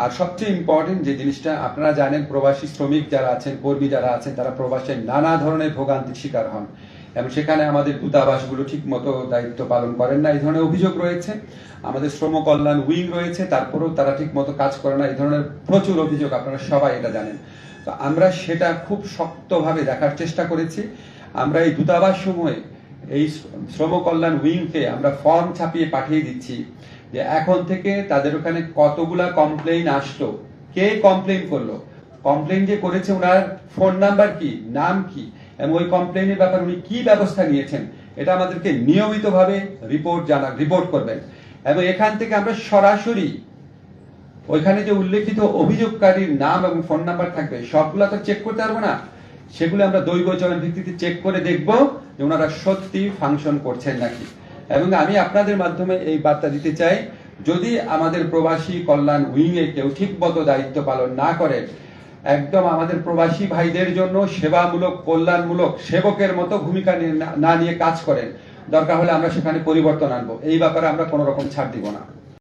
আর সবচেয়ে ইম্পর্টেন্ট যে জিনিসটা আপনারা জানেন, প্রবাসী শ্রমিক যারা আছেন, কর্মী যারা আছেন, তারা প্রবাসে নানা ধরনের ভোগান্তির শিকার হন এবং সেখানে আমাদের দূতাবাসগুলো ঠিক মতো দায়িত্ব পালন করেন না, এই ধরনের অভিযোগ রয়েছে। আমাদের শ্রম কল্যাণ উইং রয়েছে, তারপরেও তারা ঠিক মতো কাজ করে না, এই ধরনের প্রচুর অভিযোগ, আপনারা সবাই এটা জানেন। তো আমরা সেটা খুব শক্তভাবে দেখার চেষ্টা করেছি। আমরা এই দূতাবাস সমূহে এই শ্রম কল্যাণ উইংকে আমরা ফর্ম ছাপিয়ে পাঠিয়ে দিচ্ছি যে এখন থেকে তাদের ওখানে কতগুলা কমপ্লেইন আসলো, কে কমপ্লেইন করলো, কমপ্লেইন যে করেছে ওনার ফোন নাম্বার কি, নাম কি, এবং ওই কমপ্লেইনের ব্যাপারে উনি কি ব্যবস্থা নিয়েছেন, এটা আমাদেরকে নিয়মিতভাবে রিপোর্ট করবেন। এবং এখান থেকে আমরা সরাসরি ওইখানে যে উল্লেখিত অভিযোগকারীর নাম এবং ফোন নাম্বার থাকবে সবগুলো তো চেক করতে পারবো না, সেগুলো আমরা দৈব চয়ন ভিত্তিতে চেক করে দেখব যে ওনারা সত্যি ফাংশন করছেন নাকি। এবং আমি আপনাদের মাধ্যমে এই বার্তা দিতে চাই, যদি আমাদের প্রবাসী কল্যাণ উইংয়ে কেউ ঠিকমতো দায়িত্ব পালন না করে, একদম আমাদের প্রবাসী ভাইদের জন্য সেবামূলক কল্যাণমূলক সেবকের মতো ভূমিকা না নিয়ে কাজ করেন, দরকার হলে আমরা সেখানে পরিবর্তন আনবো, এই ব্যাপারে আমরা কোনো রকম ছাড় দিব না।